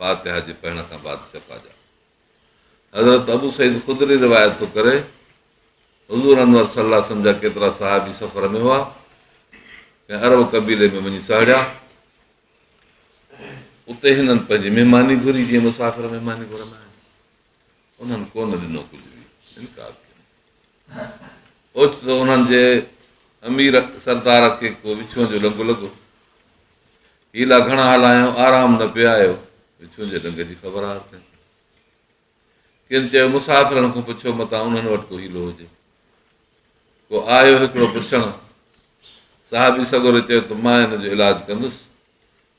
फातिहा जे पढ़ण खां बाद शफ़ा जा। हज़रत अबू सईद ख़ुदरी रिवायत थो करे, हुज़ूर अनवर सल्लल्लाहु अलैहि वसल्लम जा केतिरा सहाबी सफ़र में हुआ, कंहिं अरब कबीले में वञी सहड़िया। उते हिननि पंहिंजी महिमानी घुरी, जीअं मुसाफ़िर महिमानी घुरंदा आहिनि। उन्हनि कोन ॾिनो कुझु बि, इनकार कयो। ओचितो उन्हनि जे अमीर सरदार खे को विछूं जो लंघु लॻो। हीला घणा हलायूं, आराम न पियो आयो, विछूं जे लंघ जी ख़बरदार थियनि। किन चयो मुसाफ़िरनि खां पुछो, मतां उन्हनि वटि को हीलो हुजे। को आयो हिकिड़ो पुछणु, साहिबी सगोरे चयो त मां हिन जो इलाजु कंदुसि।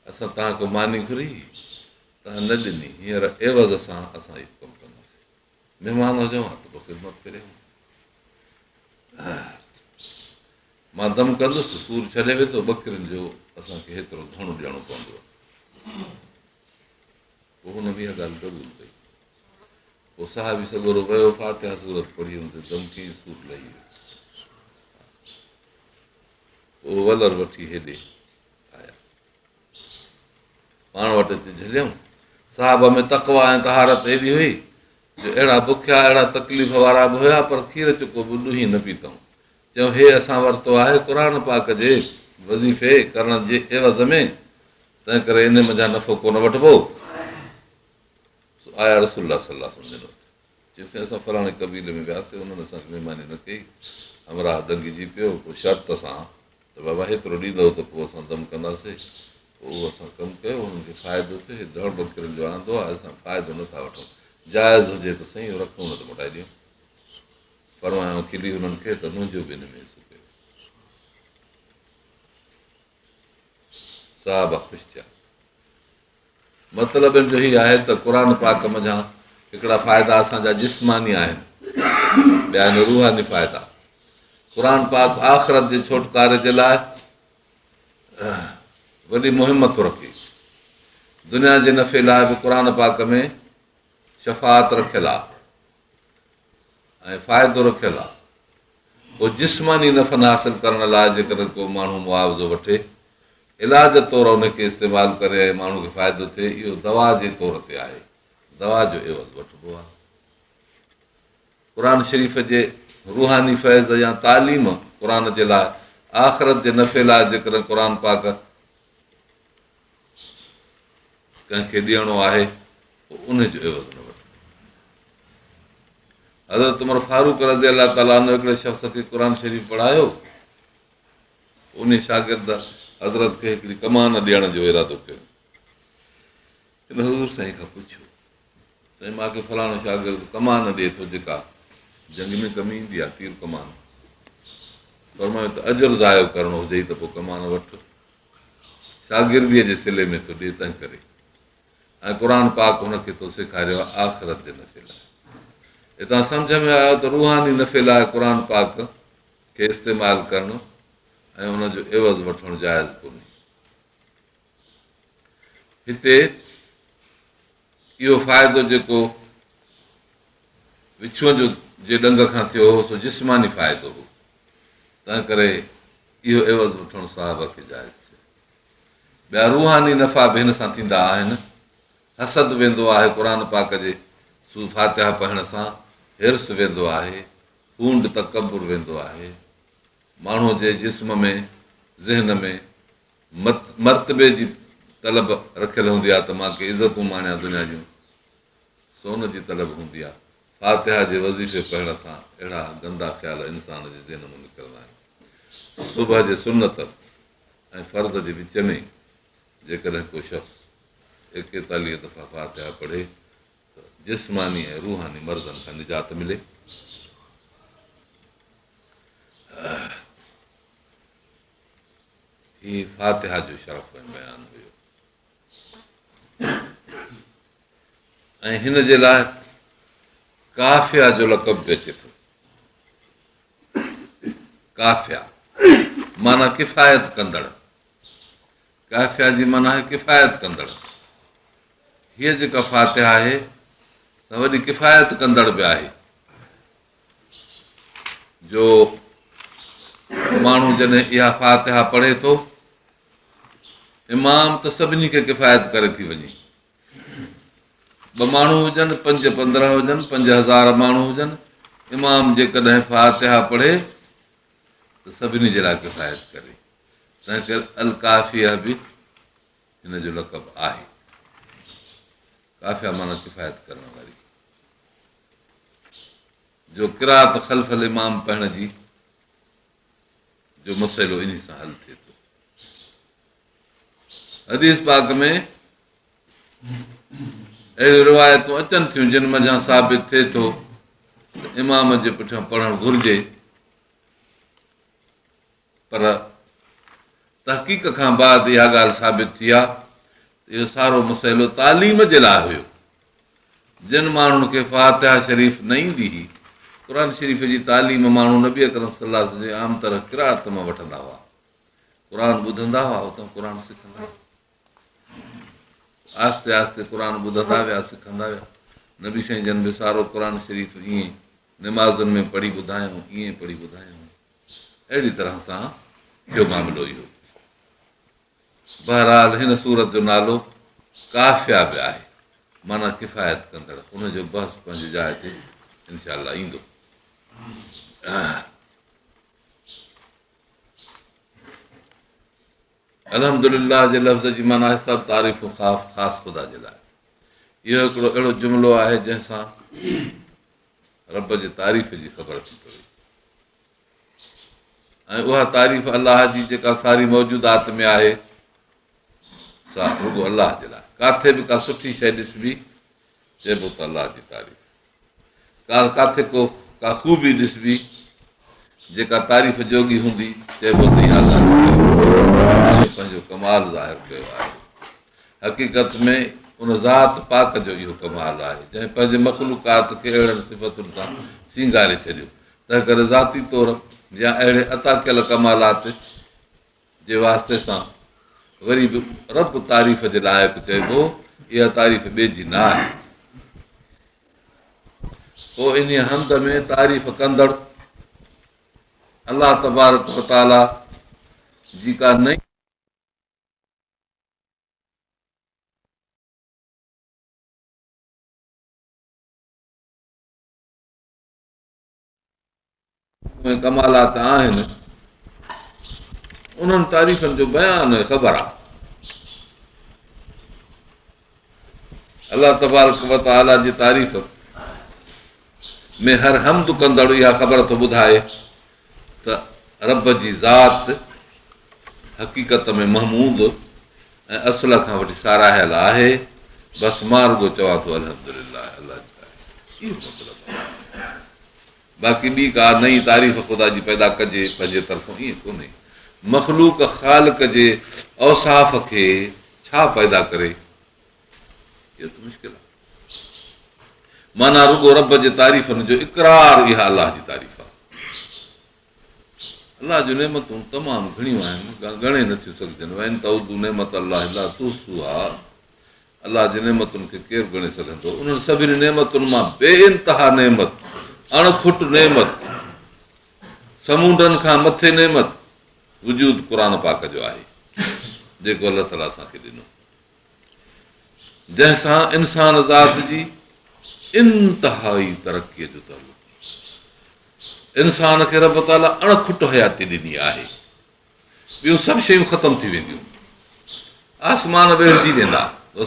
असां तव्हांखे मानी घुरी, तव्हां न ॾिनी, हींअर एवज़ सां असां इहो कमु कंदासीं। महिमान हुजो हा त पोइ ख़िदमत करे, मां दम कंदुसि, सूर छॾे वेंदो, ॿकरियुनि जो असांखे हेतिरो घणो ॾियणो पवंदो। पोइ हुन बि इहा ॻाल्हि क़बूल कई। पोइ साहिबी सगोरो वियो, फातिहा सूरत पढ़ी हुनते दम कीअं सूर लही वियो। पोइ वलर वठी हेॾे आया, पाण वटि अची झलियऊं। साहब में तकवा ऐं तहारत एॾी हुई जो अहिड़ा बुखिया, अहिड़ा तकलीफ़ वारा बि हुया, पर खीर चुको बि ॾुही न पीतऊं। चयूं, हे असां वरितो आहे क़ुर पाक जे वज़ीफ़े करण जे एवज़ में, तंहिं करे इन मज़ा नफ़ो कोन वठिबो। आया रसूलुल्लाह सल्लल्लाहु अलैहि वसल्लम, चयोसीं असां फलाणे कबीले में वियासीं, उन्हनि असांखे महिमानी न कई, हमरा दंगिजी पियो। पोइ शर्त सां त बाबा हेतिरो ॾींदव त पोइ असां दम कंदासीं। पोइ उहो असां कमु कयो, हुननि खे फ़ाइदो थिए। धड़ ॿकरियुनि जो आंदो आहे, असां फ़ाइदो नथा वठूं, जाइज़ हुजे त सही रखूं, न त मोटाए ॾियूं। फरमायूं खिली हुननि खे त मुंहिंजो बि हिन में हिसो कयो। साहब ख़ुशि थिया। मतिलबु जो हीउ आहे त क़ुर पाक मझां हिकिड़ा फ़ाइदा असांजा जिस्मानी आहिनि, ॿिया आहिनि रूहानी फ़ाइदा। क़ुर पाक आख़िरत जे छोटकारे जे लाइ वॾी मुहिम थो रखे। दुनिया जे नफ़े लाइ बि क़ुर पाक में शफ़ात रखियल आहे ऐं फ़ाइदो रखियल आहे। पोइ जिस्मानी नफ़न हासिल करण लाइ जेकॾहिं को माण्हू मुआवज़ो वठे, इलाज तौरु उनखे इस्तेमालु करे ऐं माण्हू खे फ़ाइदो थिए, इहो दवा जे तौर ते आहे, दवा जो एवज़ वठिबो आहे। क़ुर शरीफ़ जे रूहानी फैज़ या तालीम क़ुर जे लाइ, आख़िरत जे नफ़े लाइ जेकॾहिं क़ुर पाक कंहिंखे ॾियणो आहे, पोइ उनजो एवज़ न वठिबो। हज़रत उमर फारूक रज़ी अलाह ताला अन्हु हिकिड़े शख़्स खे क़ुर शरीफ़ पढ़ायो। उन शागिर्द हज़रत खे हिकिड़ी कमान ॾियण जो इरादो कयो। हिन हज़ूर साईं खां पुछियो, साईं मूंखे फलाणो शागिर्द कमान ॾिए थो, जेका जंग में कमु ईंदी आहे, तीर कमान। फरमायो त अजर ज़ायो करणो हुजे त पोइ कमान वठि, शागिर्दीअ जे सिले में थो ॾिए, तंहिं करे। ऐं क़ुर पाक हुनखे थो सेखारियो आहे आख़िरत जे नफ़े लाइ। हितां सम्झ में आयो त रूहानी नफ़े लाइ क़ुर पाक खे इस्तेमालु करणु ऐं हुनजो एवज़ वठणु जाइज़ कोन्हे। हिते इहो फ़ाइदो जेको विछूअ जो जे ॾंग खां थियो हो, सो जिस्मानी फ़ाइदो हो, तंहिं करे इहो एवज़ वठणु साहिब खे जाइज़ थियो। ॿिया रूहानी नफ़ा बि हिन सां थींदा आहिनि। हसद वेंदो आहे क़ुर पाक जे फातिहा पढ़ण सां, हिर्स वेंदो आहे, खूंड तकबुर वेंदो आहे, माण्हूअ जे जिस्म में ज़हन में मर्तबे जी तलब रखियल हूंदी आहे त मां के इज़तूं माणियां दुनिया जूं, सोन जी तलब हूंदी आहे। फातिहा जे वज़ीफ़े पढ़ण सां अहिड़ा गंदा ख़्याल इंसान जे ज़हन मां निकिरंदा आहिनि। सुबुह जे सुनत ऐं फर्ज़ जे विच में जेकॾहिं को शख़्स 41 दफ़ा फातिहा पढ़े त जिस्मानी ऐं रूहानी मर्ज़नि खां निजात मिले। हीउ फातिहा जो शरफ़ ऐं बयानु हुयो। ऐं हिन जे लाइ काफ़िया जो लक़ब बि अचे थो। काफ़िया माना किफ़ायत कंदड़, काफ़िया जी माना आहे किफ़ायत कंदड़। हीअ जेका फातिहा आहे त वॾी किफ़ायत कंदड़ बि आहे, जो माण्हू जॾहिं इहा फातिहा पढ़े थो, इमाम त सभिनी खे किफ़ायत करे थी वञे, ॿ माण्हू हुजनि, 5 15 हुजनि, 5000 माण्हू हुजनि, इमाम जेकॾहिं फातिहा पढ़े त सभिनी जे लाइ किफ़ायत करे। तंहिं करे अल काफ़िया बि हिन जो लक़ब आहे। काफ़िया माना किफ़ायत करण वारी, जो क़िराअत ख़ल्फ़ल इमाम पढ़ण जी जो मसइलो इन सां हल थिए थो। हदीस पाक में अहिड़ियूं रिवायतूं अचनि थियूं जिन मंझां साबित थिए थो त इमाम जे पुठियां पढ़णु घुरिजे, पर तहक़ीक़ खां बाद इहा ॻाल्हि साबित थी आहे त इहो सारो मसइलो तालीम जे लाइ हुयो। जिन माण्हुनि खे फातिहा शरीफ़ न ईंदी हुई, क़ुर शरीफ़ जी तालीम माण्हू नबी अकरम सल्लल्लाहु अलैहि वसल्लम जे आम तरह क़िराअत मां वठंदा हुआ, क़ुर ॿुधंदा हुआ, उतां क़ुर सिखंदा हुआ। आहिस्ते आहिस्ते क़ुर ॿुधंदा विया, सिखंदा विया। नबी साईं जन बि सारो क़ुर शरीफ़ ईअं निमाज़ुनि में पढ़ी ॿुधायूं, ईअं पढ़ी ॿुधायूं। अहिड़ी तरह सां इहो मामिलो इहो। बहरहाल हिन सूरत जो नालो काफ़िया बि आहे, माना किफ़ायत कंदड़। उनजो बहस पंहिंजी जाइ ते इनशा अल्लाह ईंदो। अल्हम्दुलिल्लाह जे लफ़्ज़ जी माना सभु तारीफ़ ख़ासि ख़ुदा जे लाइ। इहो हिकिड़ो अहिड़ो जुमिलो आहे जंहिंसां रब जे तारीफ़ जी ख़बर थी पवे, ऐं उहा तारीफ़ अलाह जी जेका सारी मौजूदात में आहे सा रुॻो अलाह जे लाइ। काथे बि का सुठी शइ ॾिसबी चइबो त अलाह जी तारीफ़, काथे का ख़ूबी ॾिसबी जेका तारीफ़ जोगी हूंदी चइबो त इहा अलाह पंहिंजो कमाल ज़ाहिर कयो आहे। हक़ीक़त में उन ज़ात पाक जो इहो कमाल आहे जंहिं पंहिंजे मख़लूकात खे अहिड़नि सिफ़तुनि सां सींगारे छॾियो। तंहिं करे ज़ाती तौरु या अहिड़े अता कयल कमालात जे वास्ते सां वरी बि रब तारीफ़ जे लाइक़ु चइबो, इहा तारीफ़ ॿिए जी न आहे। पोइ इन हंध में तारीफ़ कंदड़ अलाह तबारक व तआला जी का नई कमालात आहिनि, उन्हनि तारीफ़नि जो बयानु ख़बर आहे। अलाह तबारक व तआला जी तारीफ़ में हर हमद कंदड़ इहा ख़बर थो ॿुधाए त रब जी ज़ात हक़ीक़त में महमूद ऐं असुल खां वठी साराहियल आहे। बसि मां रुॻो चवां थो अल्हम्दुलिल्लाह अलाह जी, इहो मतिलबु आहे। बाक़ी ॿी का नई तारीफ़ ख़ुदा जी पैदा कजे पंहिंजे तरफ़ां, ईअं कोन्हे। मख़लूक ख़ालिक जे औसाफ़ खे छा पैदा करे, इहो त मुश्किल आहे। माना रुॻो रब जे तारीफ़नि जो इक़रार, इहा अलाह जी तारीफ़ आहे। अलाह जूं नेमतूं तमामु घणियूं आहिनि, ॻणे नथियूं सघजनि। वैन तउदू नेमत अलाह ला तुहसूहा, अलाह जी नेमतुनि खे केरु ॻणे सघंदो। उन्हनि सभिनी नेमतुनि मां बेइंतहा नेमत, अणखुट नेमत, समुंडनि खां मथे नेमत वजूद क़ुर पाक जो आहे, जेको अलाह ताला असांखे ॾिनो, जंहिंसां इंसान ज़ात जी इंतिहाई तरक़ीअ जो तालुक। इंसान खे रब ताला अणखुट हयाती ॾिनी आहे, ॿियूं सभु शयूं ख़तम थी वेंदियूं, आसमान ॿेड़िजी वेंदा,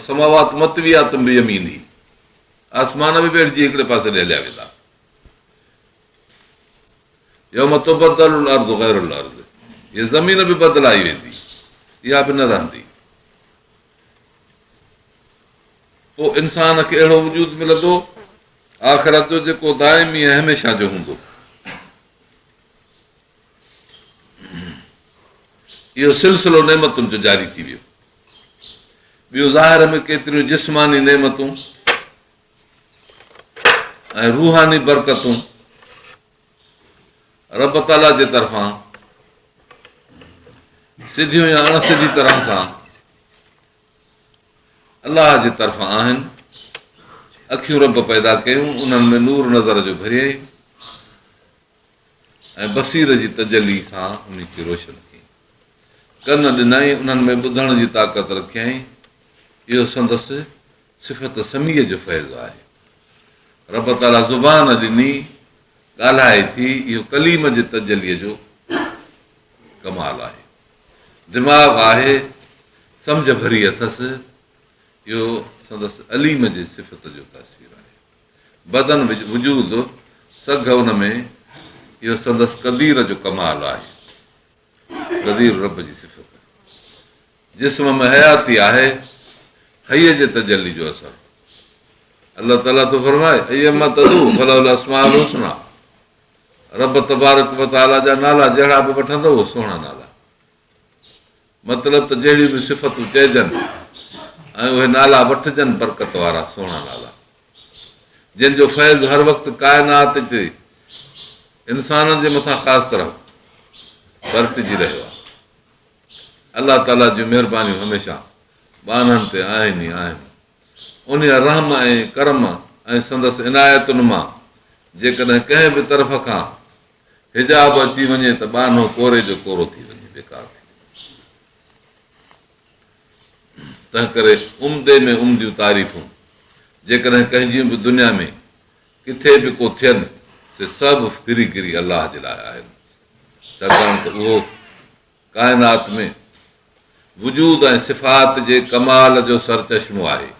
समावात मतवियात बि यमीनी, आसमान बि ॿेड़िजी हिकिड़े पासे ॾे हलिया वेंदा। यौम तुबद्दलुल अर्ज़ु ग़ैरुल अर्ज़, इहा ज़मीन बि बदिलाई वेंदी, इहा बि न रहंदी। पोइ इंसान खे अहिड़ो वजूद मिलंदो आख़िरत जो जेको दाइमी ऐं हमेशह जो हूंदो। इहो सिलसिलो नेमतुनि जो जारी थी वियो। ॿियूं ज़ाहिर में केतिरियूं जिस्मानी नेमतूं ऐं रूहानी बरकतूं रब ताला जे तरफ़ां सिधियूं या अणसिधी तरह सां अलाह जे तरफ़ां आहिनि। अखियूं रब पैदा कयूं, उन्हनि में नूर नज़र जो भरियईं ऐं बसीर जी तजली सां उन खे रोशन कयईं। कन ॾिनई, उन्हनि में ॿुधण जी ताक़त रखियईं। इहो संदसि सिफ़त समीअ जो फैज़ आहे। रब ताला ज़ुबान ॾिनी, ॻाल्हाए थी, इहो कलीम जे तजलीअ जो कमाल आहे। दिमाग़ आहे, सम्झ भरी अथसि, इहो संदसि अलीम जी सिफ़त जो तासीर आहे। बदन वजूद सघ उन में, इहो संदसि क़दीर जो कमाल आहे। क़दीर रब जी सिफ़त। जिस्म में हयाती आहे, हईअ जे तजली जो असरु। अलाह ताला थो फरमाए, अस्माउल हुस्ना, रब तबारक व तआला जा नाला जहिड़ा बि वठंदव सुहिणा नाला। मतिलबु त जहिड़ियूं बि सिफ़तूं चइजनि ऐं उहे नाला वठजनि बरकत वारा सुहिणा नाला, जंहिंजो फैज़ हर वक़्तु काइनात ते इंसाननि जे मथां ख़ासि तरह बरतिजी रहियो आहे। अलाह ताला जूं महिरबानियूं हमेशह बाननि ते आहिनि ई आहिनि। उन रहम ऐं करम ऐं संदसि इनायतुनि मां जेकॾहिं कंहिं बि तरफ़ खां हिजाब अची वञे त बानो कोरे जो कोरो थी वञे, बेकार थी वञे। तंहिं करे उम्दे में उम्दियूं तारीफ़ूं जेकॾहिं कंहिंजियूं बि दुनिया में किथे बि को थियनि, से सभु फिरी गिरी अलाह जे लाइ आहिनि। छाकाणि त उहो काइनात में वजूद ऐं सिफ़ात जे कमाल जो सरचश्मो आहे।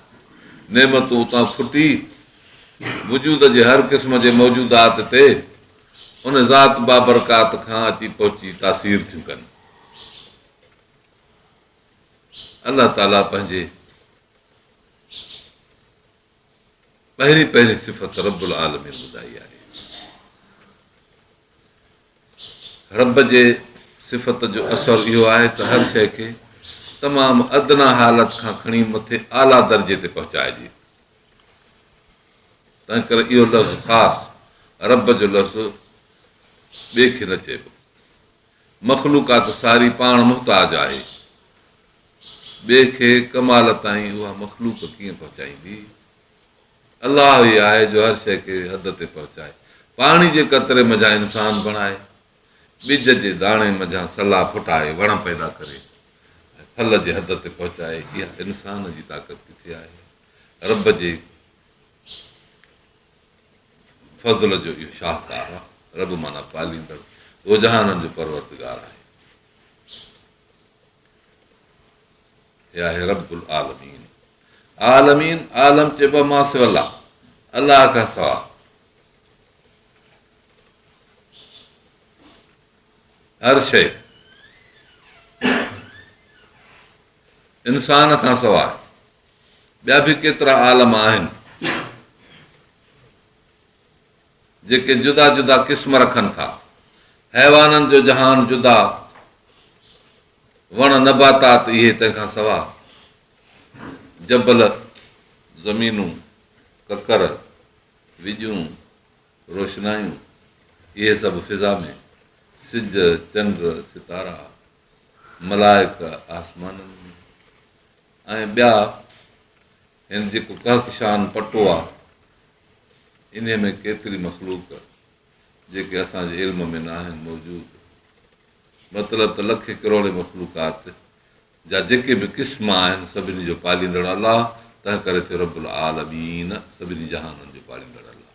नेमतूं उतां फुटी वजूद जे हर क़िस्म जे मौजूदात ते उन ज़ात बाबरकात खां अची पहुची तासीर थियूं कनि। अलाह ताला पंहिंजे पहिरीं सिफ़त रब्बुल आलमीन ॿुधाई आहे। रब जे सिफ़त जो असरु इहो आहे त हर शइ खे तमामु अदना हालत खां खणी मथे आला दर्जे ते पहुचाइजे। तंहिं करे इहो लफ़्ज़ ख़ासि रब जो लफ़्ज़ ॿिए खे न चइबो। मख़लूकात सारी पाण मुहताज आहे, ॿिए खे कमाल ताईं उहा मख़लूक कीअं पहुचाईंदी? अलाह ई आहे जो हर शइ खे हद ते पहुचाए। पाणी जे कतरे मझां इंसान बणाए, ॿिज जे दाणे मझां सलाह फुटाए, वण पैदा करे, फल जे हद ते पहुचाए। इहा इंसान जी ताक़त किथे आहे? रब जे फज़ल जो इहो शाहकार आहे। रब माना पालींदड़, उहो जहाननि जो परवरदिगार आहे। हे आहे रब्बुल आलमीन। आलमीन आलम चइबो मां सिवला, अलाह खां सवा। हर शइ इंसान खां सवाइ ॿिया बि केतिरा आलम आहिनि जेके जुदा जुदा क़िस्म रखनि था। हैवाननि जो जहान जुदा, वण नबातात इहे, तंहिंखां सवाइ जबल, ज़मीनूं, ककर, विजूं, रोशनायूं, इहे सभु फिज़ा में, सिज, चंड, सितारा, मलाइक आसमाननि में, ऐं ॿिया हिन जेको कहकशान पटो आहे, इन में केतिरी मख़लूक जेके असांजे इल्म में न आहिनि मौजूद। मतिलबु त लखे करोड़े मख़लूकात जा जेके बि क़िस्म आहिनि सभिनी जो पालींदड़ अलाह। तंहिं करे थियो रब्बुल आलमीन, सभिनी जहाननि जो पालींदड़ अलाह।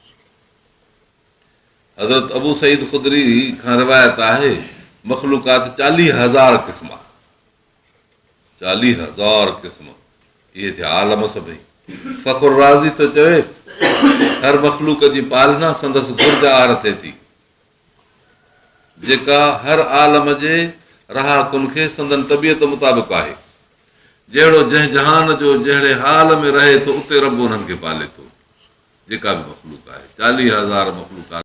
हज़रत अबू सईद ख़ुदरी खां रिवायत आहे, मख़लूकात 40,000 क़िस्म, 40,000 क़िस्म, इहे थिया आलम सभई। फ़खुर राज़ी त चवे, हर मख़लूक जी पालना संदसि घुर्ज आर थिए थी, जेका हर आलम जे रहाकुन खे संदन तबियत मुताबिक़ आहे। जहिड़ो जंहिं जहान जो जहिड़े हाल में रहे थो, उते रब उन्हनि खे पाले थो। जेका बि मख़लूक आहे, 40,000 मख़लूक